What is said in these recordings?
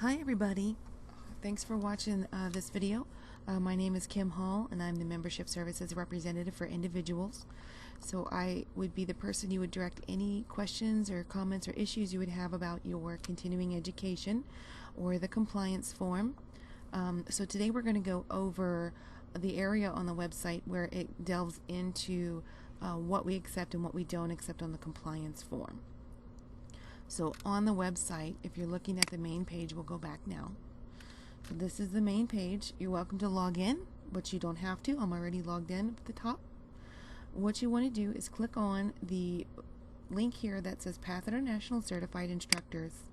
Hi everybody, thanks for watching this video. My name is Kim Hall and I'm the Membership Services Representative for Individuals. So I would be the person you would direct any questions or comments or issues you would have about your continuing education or the compliance form. So today we're going to go over the area on the website where it delves into what we accept and what we don't accept on the compliance form. So on the website, if you're looking at the main page, we'll go back now. So this is the main page. You're welcome to log in, but you don't have to. I'm already logged in at the top. What you want to do is click on the link here that says Path International Certified Instructors,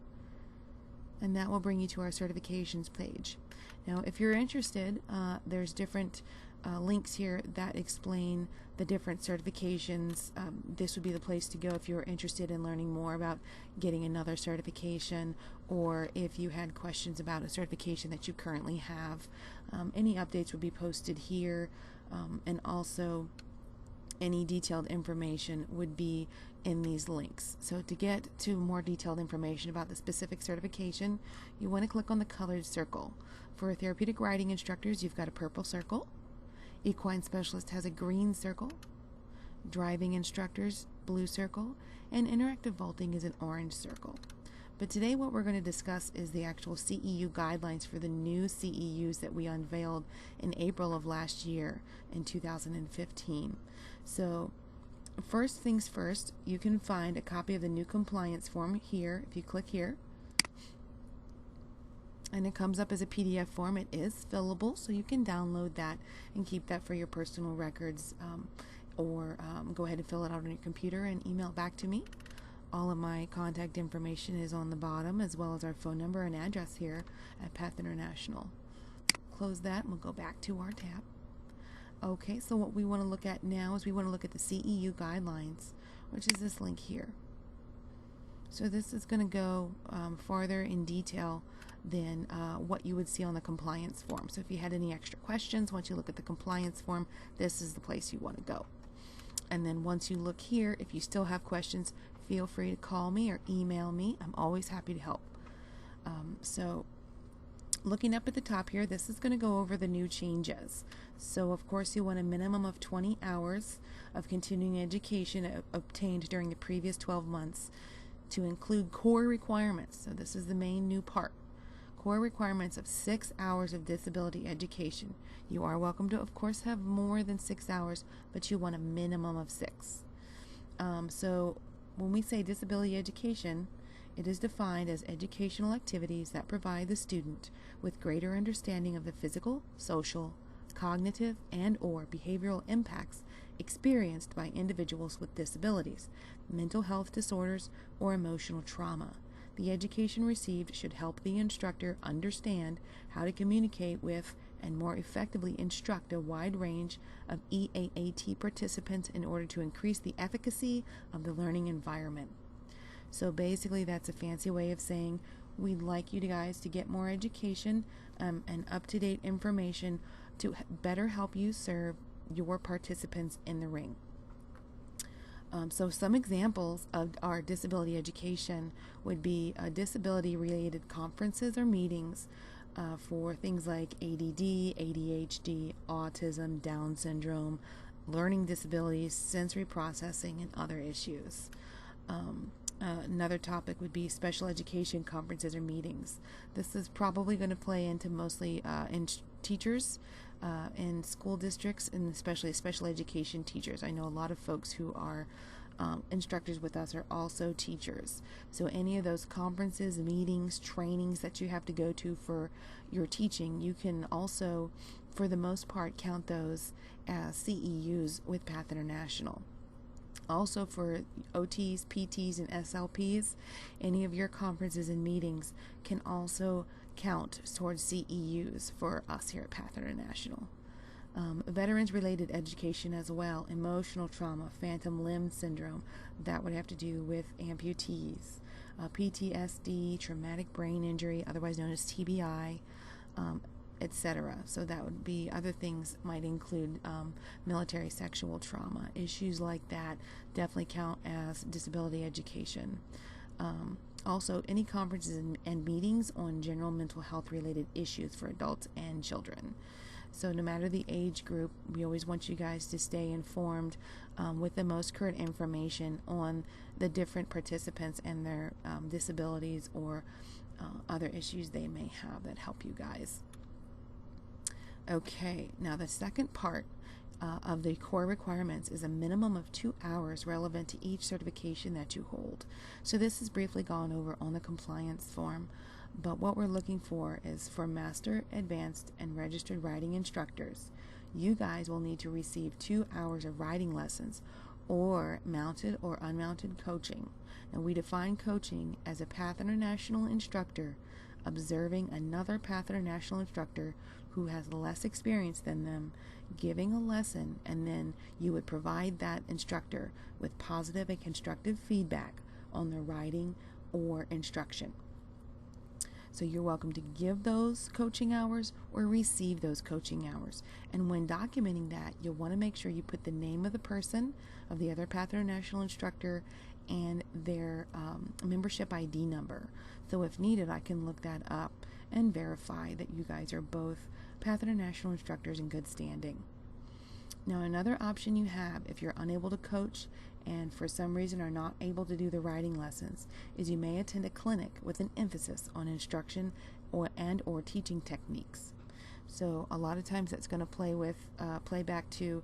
and that will bring you to our certifications page. Now, if you're interested, there's different links here that explain the different certifications. This would be the place to go if you're interested in learning more about getting another certification, or if you had questions about a certification that you currently have. Any updates would be posted here, and also any detailed information would be in these links. So to get to more detailed information about the specific certification, you want to click on the colored circle. For therapeutic riding instructors, you've got a purple circle. Equine specialist has a green circle. Driving instructors, blue circle. And interactive vaulting is an orange circle. But today what we're going to discuss is the actual CEU guidelines for the new CEUs that we unveiled in April of last year in 2015. So first things first, you can find a copy of the new compliance form here if you click here. And it comes up as a PDF form. It is fillable, so you can download that and keep that for your personal records, or go ahead and fill it out on your computer and email it back to me. All of my contact information is on the bottom, as well as our phone number and address here at Path International. Close that and we'll go back to our tab. Okay, so what we want to look at now is we want to look at the CEU guidelines, which is this link here. So this is going to go farther in detail than what you would see on the compliance form. So if you had any extra questions, once you look at the compliance form, this is the place you want to go. And then once you look here, if you still have questions, feel free to call me or email me. I'm always happy to help. So looking up at the top here, this is going to go over the new changes. So of course you want a minimum of 20 hours of continuing education obtained during the previous 12 months to include core requirements. So this is the main new part. Core requirements of 6 hours of disability education. You are welcome to, of course, have more than 6 hours, but you want a minimum of 6. So when we say disability education, it is defined as educational activities that provide the student with greater understanding of the physical, social, cognitive, and/or behavioral impacts experienced by individuals with disabilities, mental health disorders, or emotional trauma. The education received should help the instructor understand how to communicate with and more effectively instruct a wide range of EAAT participants in order to increase the efficacy of the learning environment. So basically that's a fancy way of saying we'd like you guys to get more education and up-to-date information to better help you serve your participants in the ring. So some examples of our disability education would be disability-related conferences or meetings for things like ADD, ADHD, autism, Down syndrome, learning disabilities, sensory processing, and other issues. Another topic would be special education conferences or meetings. This is probably going to play into mostly in teachers in school districts, and especially special education teachers. I know a lot of folks who are instructors with us are also teachers. So any of those conferences, meetings, trainings that you have to go to for your teaching, you can also, for the most part, count those as CEUs with Path International. Also for OTs, PTs, and SLPs, any of your conferences and meetings can also count towards CEUs for us here at Path International. Veterans-related education as well, emotional trauma, phantom limb syndrome, that would have to do with amputees, PTSD, traumatic brain injury, otherwise known as TBI, etc. So that would be other things, might include military sexual trauma. Issues like that definitely count as disability education. Also, any conferences and meetings on general mental health related issues for adults and children. So no matter the age group, we always want you guys to stay informed with the most current information on the different participants and their disabilities or other issues they may have that help you guys. Okay, now the second part of the core requirements is a minimum of 2 hours relevant to each certification that you hold. So this is briefly gone over on the compliance form, but what we're looking for is for Master, Advanced, and Registered Writing Instructors. You guys will need to receive 2 hours of writing lessons or mounted or unmounted coaching. And we define coaching as a Path International instructor observing another Path International instructor who has less experience than them, giving a lesson, and then you would provide that instructor with positive and constructive feedback on their writing or instruction. So you're welcome to give those coaching hours or receive those coaching hours. And when documenting that, you'll want to make sure you put the name of the person, of the other Path International instructor, and their membership ID number. So if needed, I can look that up and verify that you guys are both Path International instructors in good standing. Now, another option you have if you're unable to coach and for some reason are not able to do the writing lessons is you may attend a clinic with an emphasis on instruction or teaching techniques. So a lot of times that's going to play back to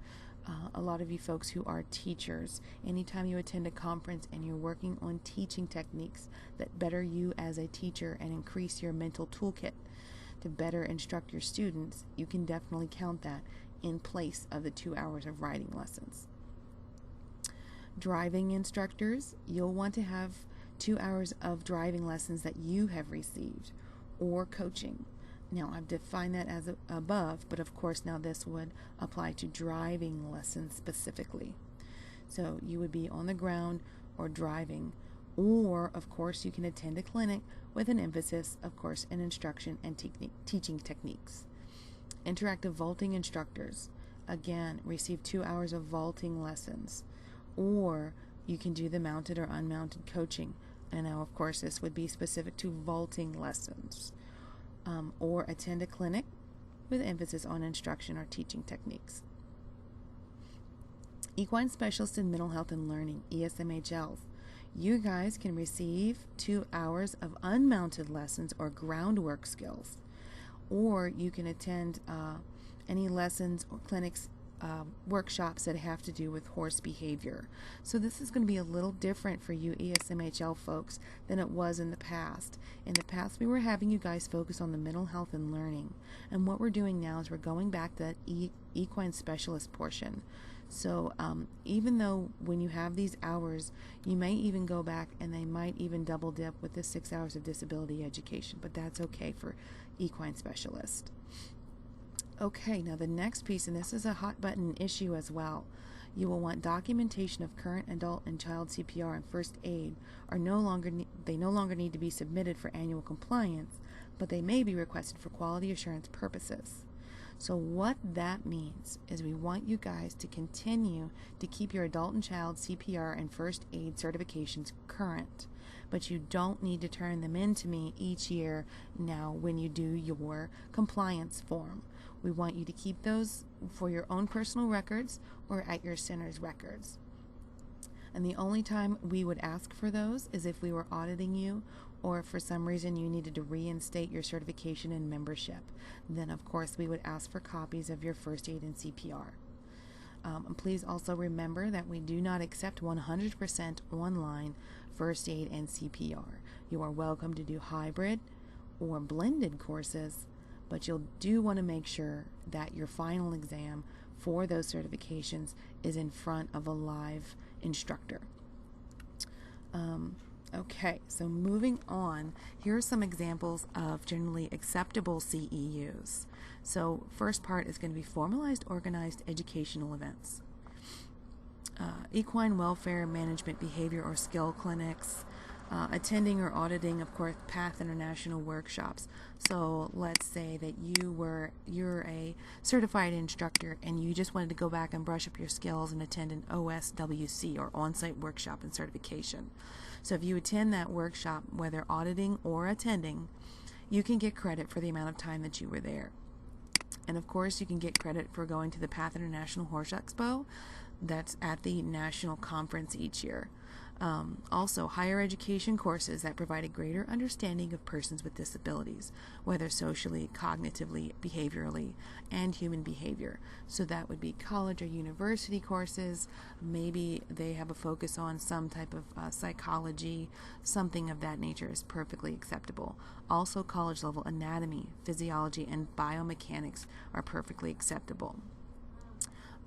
a lot of you folks who are teachers. Anytime you attend a conference and you're working on teaching techniques that better you as a teacher and increase your mental toolkit to better instruct your students, you can definitely count that in place of the 2 hours of writing lessons. Driving instructors, you'll want to have 2 hours of driving lessons that you have received or coaching. Now, I've defined that as above, but of course now this would apply to driving lessons specifically. So you would be on the ground or driving, or of course you can attend a clinic with an emphasis, of course, in instruction and teaching techniques. Interactive vaulting instructors, again, receive 2 hours of vaulting lessons, or you can do the mounted or unmounted coaching. And now, of course, this would be specific to vaulting lessons. Or attend a clinic with emphasis on instruction or teaching techniques. Equine Specialist in Mental Health and Learning, ESMHLs. You guys can receive 2 hours of unmounted lessons or groundwork skills. Or you can attend any lessons or clinics, workshops that have to do with horse behavior. So this is going to be a little different for you ESMHL folks than it was in the past. In the past, we were having you guys focus on the mental health and learning. And what we're doing now is we're going back to that equine specialist portion. So even though when you have these hours, you may even go back and they might even double dip with the 6 hours of disability education, but that's okay for equine specialist. Okay, now the next piece, and this is a hot button issue as well. You will want documentation of current adult and child CPR and first aid they no longer need to be submitted for annual compliance, but they may be requested for quality assurance purposes. So what that means is we want you guys to continue to keep your adult and child CPR and first aid certifications current, but you don't need to turn them in to me each year now when you do your compliance form. We want you to keep those for your own personal records or at your center's records. And the only time we would ask for those is if we were auditing you or if for some reason you needed to reinstate your certification and membership. Then, of course, we would ask for copies of your first aid and CPR. And please also remember that we do not accept 100% online first aid and CPR. You are welcome to do hybrid or blended courses, but you'll do want to make sure that your final exam for those certifications is in front of a live instructor. Okay, so moving on, here are some examples of generally acceptable CEUs. So first part is going to be formalized organized educational events. Equine welfare management behavior or skill clinics, Attending or auditing, of course, Path International workshops. So let's say that you're a certified instructor and you just wanted to go back and brush up your skills and attend an OSWC or on-site workshop and certification. So if you attend that workshop, whether auditing or attending, you can get credit for the amount of time that you were there. And of course, you can get credit for going to the Path International Horse Expo. That's at the national conference each year. Also, higher education courses that provide a greater understanding of persons with disabilities, whether socially, cognitively, behaviorally, and human behavior. So that would be college or university courses. Maybe they have a focus on some type of psychology. Something of that nature is perfectly acceptable. Also, college level anatomy, physiology, and biomechanics are perfectly acceptable.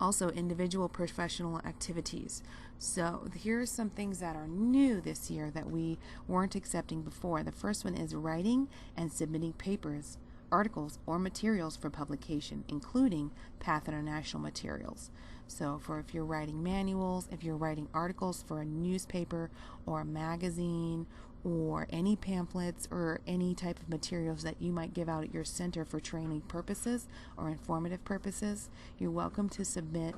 Also, individual professional activities. So here are some things that are new this year that we weren't accepting before. The first one is writing and submitting papers, articles, or materials for publication, including Path International materials. So if you're writing manuals, if you're writing articles for a newspaper or a magazine or any pamphlets or any type of materials that you might give out at your center for training purposes or informative purposes, you're welcome to submit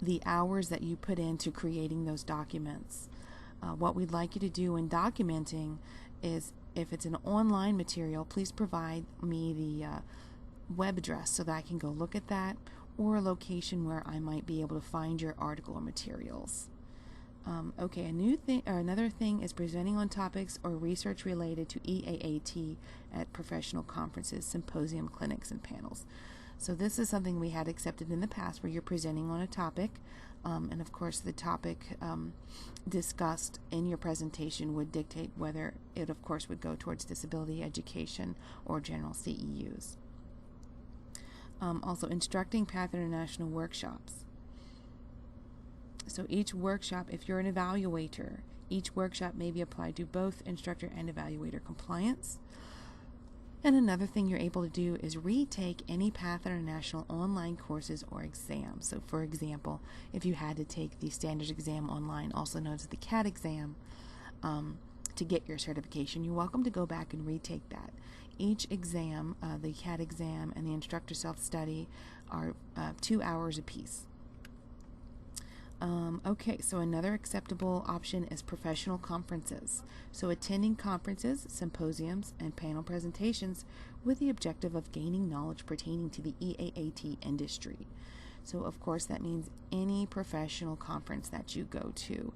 the hours that you put into creating those documents. What we'd like you to do in documenting is, if it's an online material, please provide me the web address so that I can go look at that, or a location where I might be able to find your article or materials. Another thing is presenting on topics or research related to EAAT at professional conferences, symposium, clinics, and panels. So this is something we had accepted in the past, where you're presenting on a topic, and of course the topic discussed in your presentation would dictate whether it, of course, would go towards disability education or general CEUs. Also, instructing Path International workshops. So each workshop, if you're an evaluator, each workshop may be applied to both instructor and evaluator compliance. And another thing you're able to do is retake any Path International online courses or exams. So for example, if you had to take the standards exam online, also known as the CAT exam, to get your certification, you're welcome to go back and retake that. Each exam, the CAT exam and the instructor self-study, are 2 hours apiece. So another acceptable option is professional conferences. So attending conferences, symposiums, and panel presentations with the objective of gaining knowledge pertaining to the EAAT industry. So of course that means any professional conference that you go to,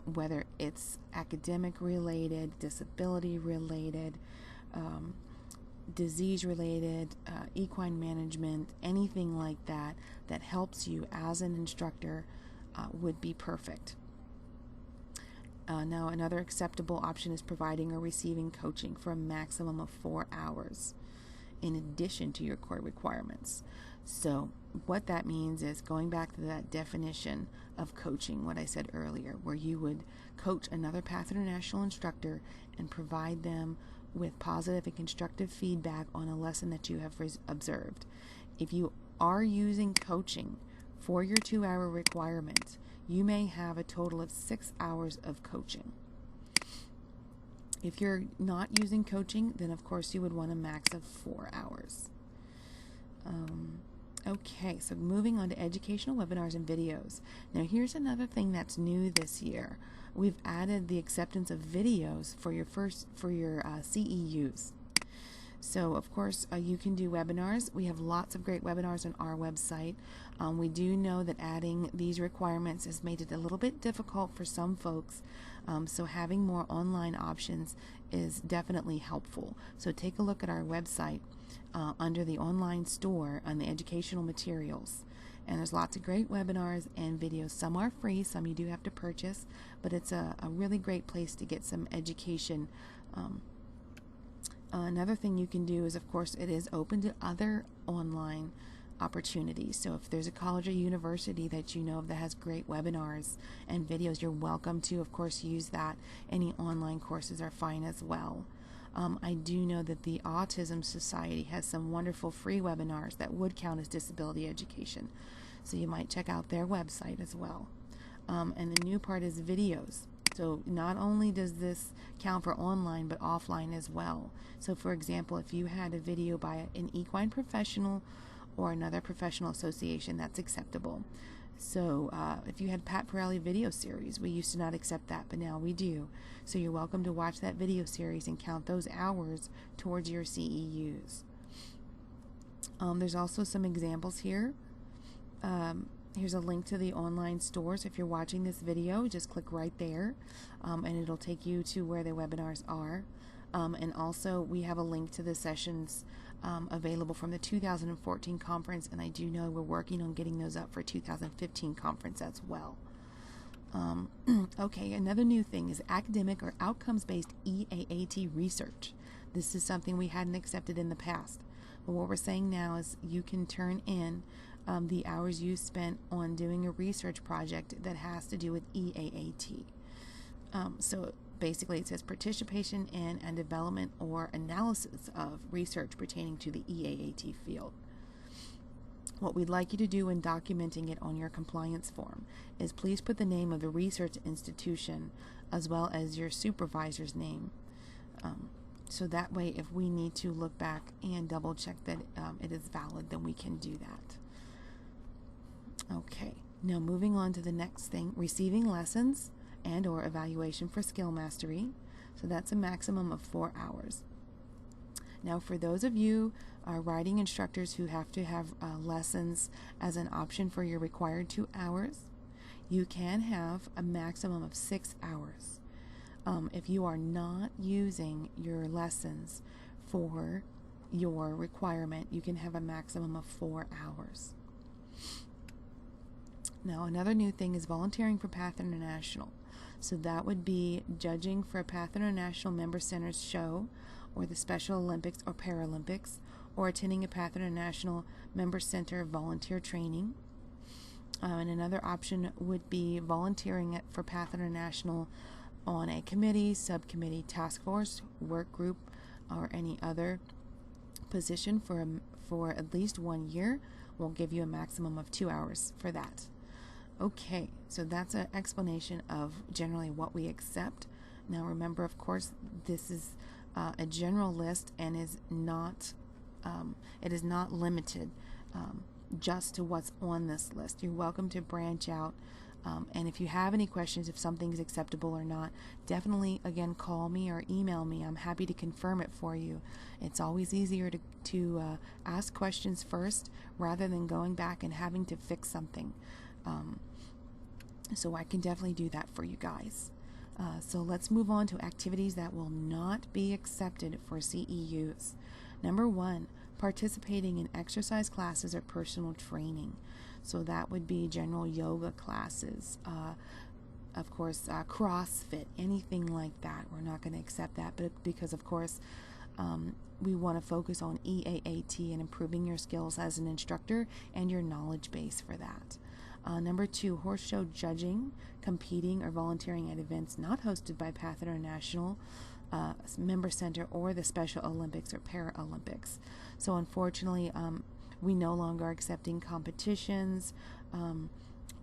whether it's academic related, disability related, disease related, equine management, anything like that that helps you as an instructor would be perfect. Now, another acceptable option is providing or receiving coaching for a maximum of 4 hours in addition to your core requirements. So what that means is, going back to that definition of coaching, what I said earlier, where you would coach another Path International instructor and provide them with positive and constructive feedback on a lesson that you have observed. If you are using coaching for your 2-hour requirement, you may have a total of 6 hours of coaching. If you're not using coaching, then of course you would want a max of 4 hours. So moving on to educational webinars and videos. Now here's another thing that's new this year. We've added the acceptance of videos for your CEUs. So of course you can do webinars. We have lots of great webinars on our website. We do know that adding these requirements has made it a little bit difficult for some folks. So having more online options is definitely helpful. So take a look at our website under the online store on the educational materials. And there's lots of great webinars and videos. Some are free, some you do have to purchase, but it's a really great place to get some education. Another thing you can do is, of course, it is open to other online opportunities. So if there's a college or university that you know of that has great webinars and videos, you're welcome to, of course, use that. Any online courses are fine as well. I do know that the Autism Society has some wonderful free webinars that would count as disability education. So you might check out their website as well. And the new part is videos. So So not only does this count for online, but offline as well. So for example, if you had a video by an equine professional or another professional association, that's acceptable. So if you had Pat Pirelli video series, we used to not accept that, but now we do. So you're welcome to watch that video series and count those hours towards your CEUs. There's also some examples here. Here's a link to the online stores. If you're watching this video, just click right there, and it'll take you to where the webinars are. And also, we have a link to the sessions available from the 2014 conference, and I do know we're working on getting those up for 2015 conference as well. Okay, another new thing is academic or outcomes-based EAAT research. This is something we hadn't accepted in the past. But what we're saying now is you can turn in the hours you spent on doing a research project that has to do with EAAT. So basically it says participation in and development or analysis of research pertaining to the EAAT field. What we'd like you to do in documenting it on your compliance form is please put the name of the research institution as well as your supervisor's name. So that way, if we need to look back and double check that it is valid, then we can do that. Okay, now moving on to the next thing, receiving lessons and or evaluation for skill mastery. So that's a maximum of 4 hours. Now for those of you riding instructors who have to have lessons as an option for your required 2 hours, you can have a maximum of 6 hours. If you are not using your lessons for your requirement, you can have a maximum of 4 hours. Now, another new thing is volunteering for Path International. So that would be judging for a Path International Member Centers show, or the Special Olympics or Paralympics, or attending a Path International Member Center volunteer training. And another option would be volunteering for Path International on a committee, subcommittee, task force, work group, or any other position for at least 1 year. We'll give you a maximum of 2 hours for that. Okay, so that's an explanation of generally what we accept. Now remember, of course, this is a general list and is not it is not limited just to what's on this list. You're welcome to branch out. And if you have any questions, if something's acceptable or not, definitely, again, call me or email me. I'm happy to confirm it for you. It's always easier to ask questions first rather than going back and having to fix something. So I can definitely do that for you guys. So let's move on to activities that will not be accepted for CEUs. Number 1, participating in exercise classes or personal training. So that would be general yoga classes, of course, CrossFit, anything like that. We're not going to accept that, but because, of course, we want to focus on EAAT and improving your skills as an instructor and your knowledge base for that. Number 2, horse show judging, competing, or volunteering at events not hosted by Path International Member Center or the Special Olympics or Paralympics. So unfortunately, we no longer are accepting competitions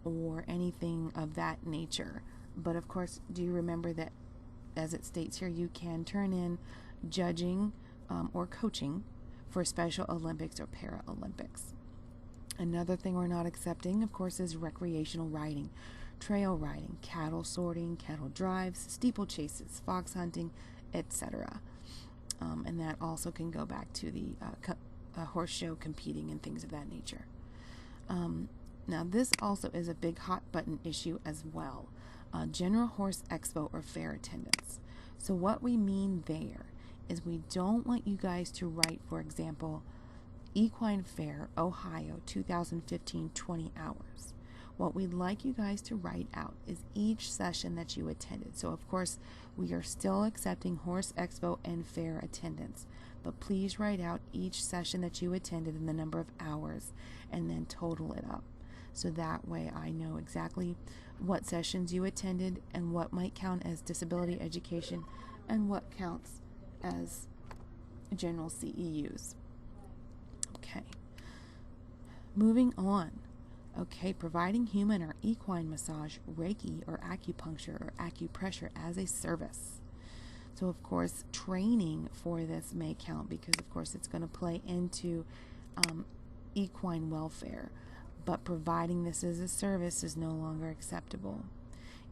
or anything of that nature. But of course, do you remember that, as it states here, you can turn in judging or coaching for Special Olympics or Paralympics. Another thing we're not accepting, of course, is recreational riding, trail riding, cattle sorting, cattle drives, steeplechases, fox hunting, etc. And that also can go back to the horse show competing and things of that nature. Now this also is a big hot button issue as well. General horse expo or fair attendance. So what we mean there is we don't want you guys to write, for example, Equine Fair, Ohio, 2015, 20 hours. What we'd like you guys to write out is each session that you attended. So of course, we are still accepting horse expo and fair attendance, but please write out each session that you attended and the number of hours and then total it up. So that way I know exactly what sessions you attended and what might count as disability education and what counts as general CEUs. Okay. Moving on. Okay, providing human or equine massage, Reiki, or acupuncture or acupressure as a service. So, of course, training for this may count because, of course, it's going to play into equine welfare. But providing this as a service is no longer acceptable.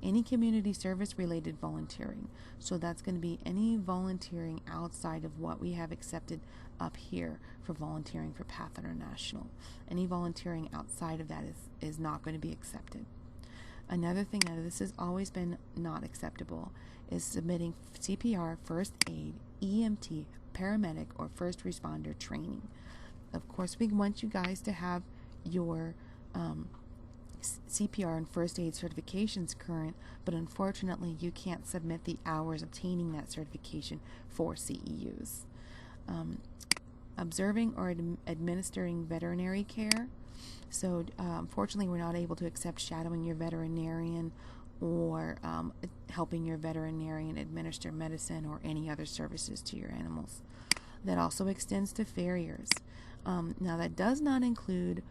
Any community service related volunteering. So that's going to be any volunteering outside of what we have accepted up here for volunteering for Path International. Any volunteering outside of that is not going to be accepted. Another thing that this has always been not acceptable is submitting CPR, first aid, EMT, paramedic, or first responder training. Of course, we want you guys to have your CPR and first aid certifications current, but unfortunately you can't submit the hours obtaining that certification for CEUs. Observing or administering veterinary care. So unfortunately we're not able to accept shadowing your veterinarian or helping your veterinarian administer medicine or any other services to your animals. That also extends to farriers. Now that does not include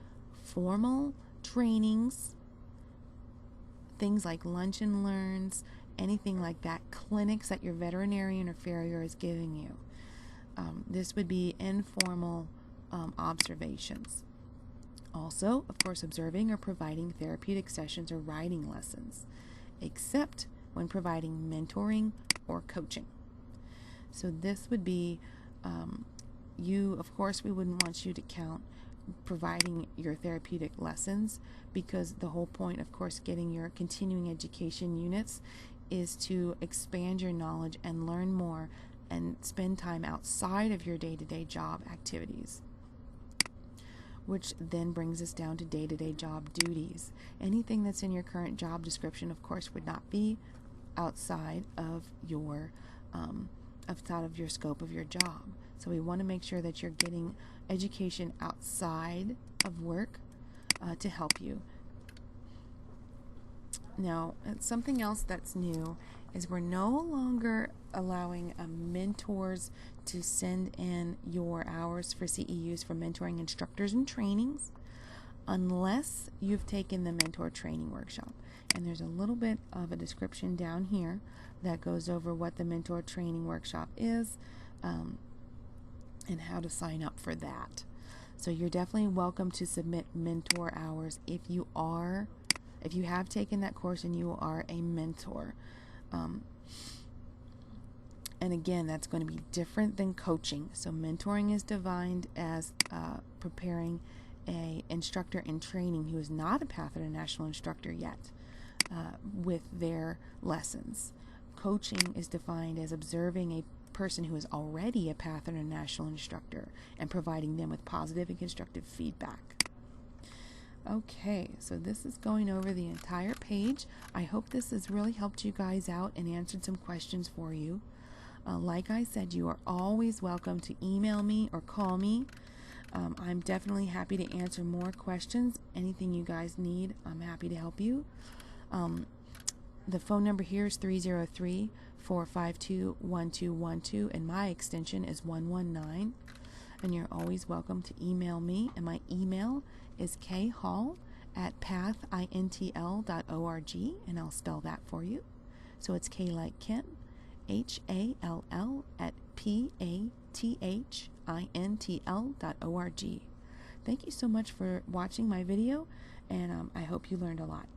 formal trainings, things like lunch and learns, anything like that, clinics that your veterinarian or farrier is giving you. This would be informal observations. Also, of course, observing or providing therapeutic sessions or riding lessons, except when providing mentoring or coaching. So this would be of course, we wouldn't want you to count providing your therapeutic lessons, because the whole point, of course, getting your continuing education units is to expand your knowledge and learn more and spend time outside of your day-to-day job activities, which then brings us down to day-to-day job duties. Anything that's in your current job description, of course, would not be outside of your scope of your job. So we want to make sure that you're getting education outside of work to help you. Now, something else that's new is we're no longer allowing mentors to send in your hours for CEUs for mentoring instructors and trainings unless you've taken the mentor training workshop. And there's a little bit of a description down here that goes over what the mentor training workshop is and how to sign up for that. So you're definitely welcome to submit mentor hours if you have taken that course and you are a mentor. And again, that's going to be different than coaching. So mentoring is defined as preparing a instructor in training who is not a Path International instructor yet with their lessons. Coaching is defined as observing a person who is already a Path International instructor and providing them with positive and constructive feedback. Okay, so this is going over the entire page. I hope this has really helped you guys out and answered some questions for you. Like I said, you are always welcome to email me or call me. I'm definitely happy to answer more questions. Anything you guys need, I'm happy to help you. The phone number here is 303-452-1212, and my extension is 119. And you're always welcome to email me, and my email is khall@pathintl.org, and I'll spell that for you. So it's K like Ken, HALL@PATHINTL.org. Thank you so much for watching my video, and I hope you learned a lot.